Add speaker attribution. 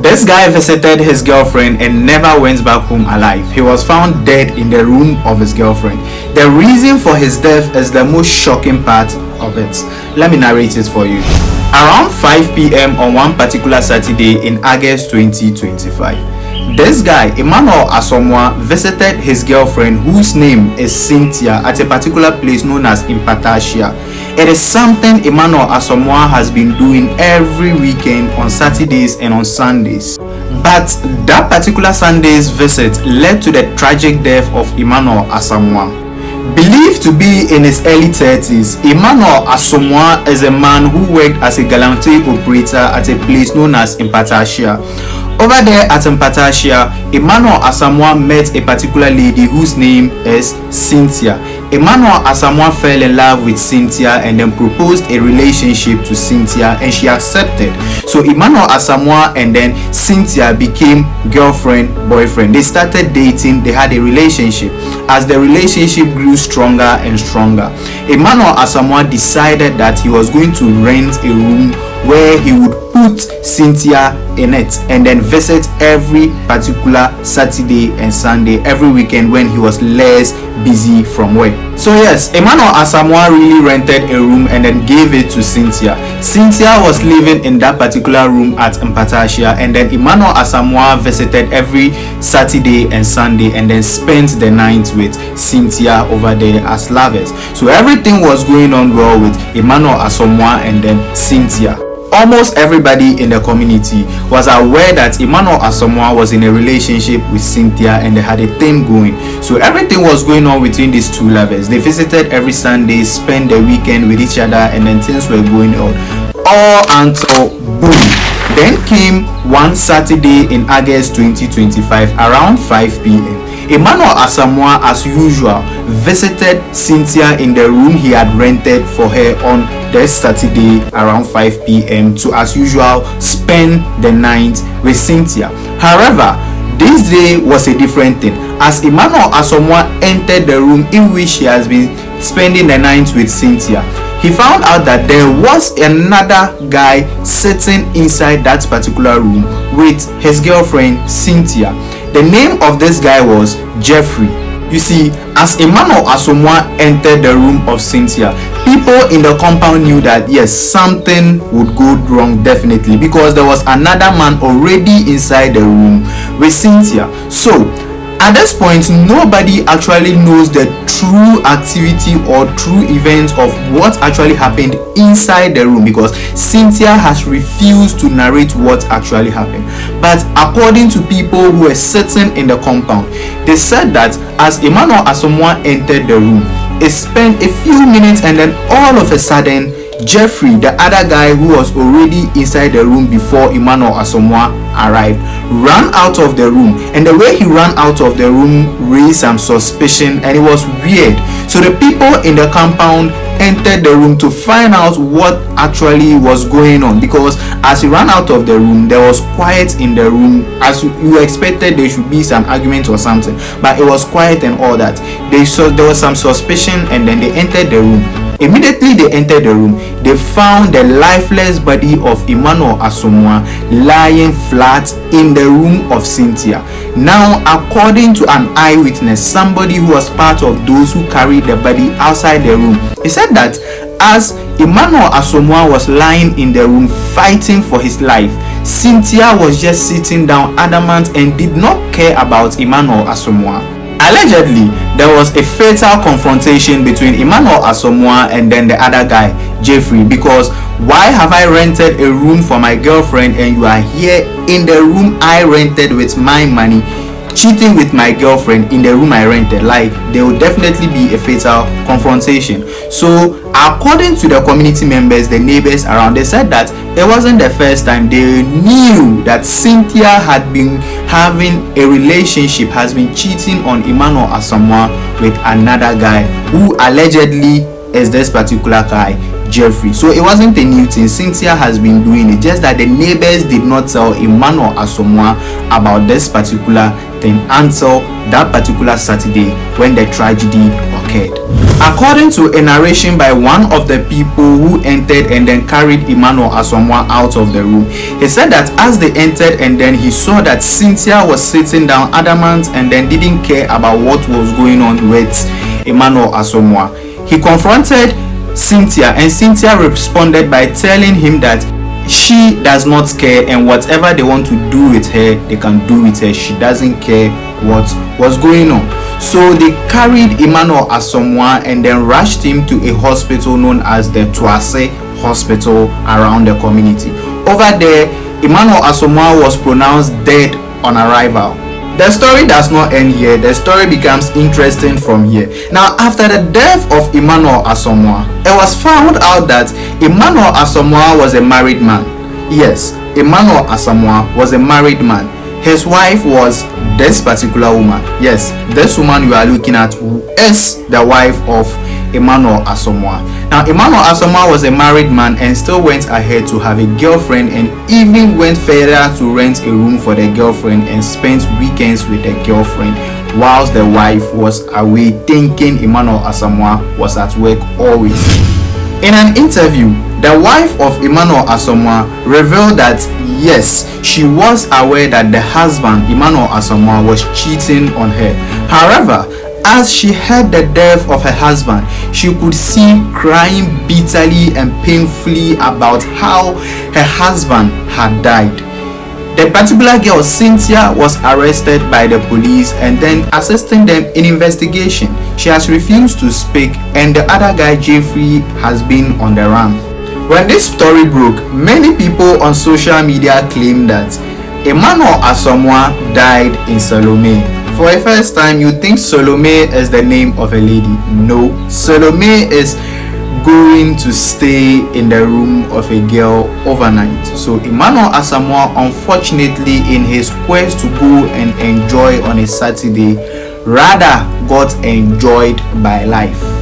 Speaker 1: This guy visited his girlfriend and never went back home alive. He was found dead in the room of his girlfriend. The reason for his death is the most shocking part of it. Let me narrate it for you. Around 5 p.m. on one particular Saturday in August 2025, this guy, Emmanuel Somuah, visited his girlfriend, whose name is Cynthia, at a particular place known as Mpasatia. It is something Emmanuel Somuah has been doing every weekend on Saturdays and on Sundays. But that particular Sunday's visit led to the tragic death of Emmanuel Somuah. Believed to be in his early 30s, Emmanuel Somuah is a man who worked as a galamsey operator at a place known as Mpasatia. Over there at Mpasatia, Emmanuel Somuah met a particular lady whose name is Cynthia. Emmanuel Somuah fell in love with Cynthia and then proposed a relationship to Cynthia, and she accepted. So Emmanuel Somuah and then Cynthia became girlfriend, boyfriend. They started dating, they had a relationship. As the relationship grew stronger and stronger, Emmanuel Somuah decided that he was going to rent a room where he would put Cynthia in it and then visit every particular Saturday and Sunday, every weekend when he was less busy from work. So yes, Emmanuel Somuah really rented a room and then gave it to Cynthia. Cynthia was living in that particular room at Mpasatia, and then Emmanuel Somuah visited every Saturday and Sunday and then spent the night with Cynthia over there as lovers. So everything was going on well with Emmanuel Somuah and then Cynthia. Almost everybody in the community was aware that Emmanuel Somuah was in a relationship with Cynthia and they had a thing going. So everything was going on between these two lovers. They visited every Sunday, spent the weekend with each other, and then things were going on. All until boom. Then came one Saturday in August 2025 around 5 p.m. Emmanuel Somuah, as usual, visited Cynthia in the room he had rented for her on this Saturday around 5 p.m. to, as usual, spend the night with Cynthia. However, this day was a different thing. As Emmanuel Somuah entered the room in which he has been spending the night with Cynthia, he found out that there was another guy sitting inside that particular room with his girlfriend Cynthia. The name of this guy was Jeffrey. You see, as Emmanuel Somuah entered the room of Cynthia, people in the compound knew that yes, something would go wrong definitely, because there was another man already inside the room with Cynthia. So at this point, nobody actually knows the true activity or true events of what actually happened inside the room, because Cynthia has refused to narrate what actually happened. But according to people who were sitting in the compound, they said that as Emmanuel Somuah entered the room, he spent a few minutes and then all of a sudden, Jeffrey, the other guy who was already inside the room before Emmanuel Somuah arrived, ran out of the room, and the way he ran out of the room raised some suspicion, and it was weird. So the people in the compound entered the room to find out what actually was going on, because as he ran out of the room, there was quiet in the room. As you expected, there should be some argument or something, but it was quiet and all that. There was some suspicion, and then they entered the room. Immediately they entered the room, they found the lifeless body of Emmanuel Somuah lying flat in the room of Cynthia. Now, according to an eyewitness, somebody who was part of those who carried the body outside the room, he said that as Emmanuel Somuah was lying in the room fighting for his life, Cynthia was just sitting down adamant and did not care about Emmanuel Somuah. Allegedly, there was a fatal confrontation between Emmanuel Somuah and then the other guy, Jeffrey, because why have I rented a room for my girlfriend and you are here in the room I rented with my money, cheating with my girlfriend in the room I rented? Like, there will definitely be a fatal confrontation. So according to the community members, the neighbors around, they said that it wasn't the first time. They knew that Cynthia had been having a relationship, has been cheating on Emmanuel Somuah with another guy who allegedly is this particular guy, Jeffrey. So it wasn't a new thing. Cynthia has been doing it, just that the neighbors did not tell Emmanuel Somuah about this particular thing until that particular Saturday when the tragedy occurred. occurred. According to a narration by one of the people who entered and then carried Emmanuel Somuah out of the room, he said that as they entered and then he saw that Cynthia was sitting down adamant and then didn't care about what was going on with Emmanuel Somuah. He confronted Cynthia and Cynthia responded by telling him that she does not care and whatever they want to do with her, they can do with her. She doesn't care what was going on. So they carried Emmanuel Somuah and then rushed him to a hospital known as the Toase Hospital around the community. Over there, Emmanuel Somuah was pronounced dead on arrival. The story does not end here. The story becomes interesting from here. Now, after the death of Emmanuel Somuah, it was found out that Emmanuel Somuah was a married man. Yes, Emmanuel Somuah was a married man. His wife was this particular woman. Yes, this woman you are looking at is the wife of Emmanuel Somuah. Now, Emmanuel Somuah was a married man and still went ahead to have a girlfriend and even went further to rent a room for the girlfriend and spent weekends with the girlfriend whilst the wife was away, thinking Emmanuel Somuah was at work always. In an interview, the wife of Emmanuel Somuah revealed that yes, she was aware that the husband, Emmanuel Somuah, was cheating on her. However, as she heard the death of her husband, she could see crying bitterly and painfully about how her husband had died. The particular girl, Cynthia, was arrested by the police and then assisting them in investigation. She has refused to speak and the other guy, Jeffrey, has been on the run. When this story broke, many people on social media claimed that Emmanuel Somuah died in Salome. For the first time, you think Salome is the name of a lady. No, Salome is going to stay in the room of a girl overnight. So Emmanuel Somuah, unfortunately, in his quest to go and enjoy on a Saturday, rather got enjoyed by life.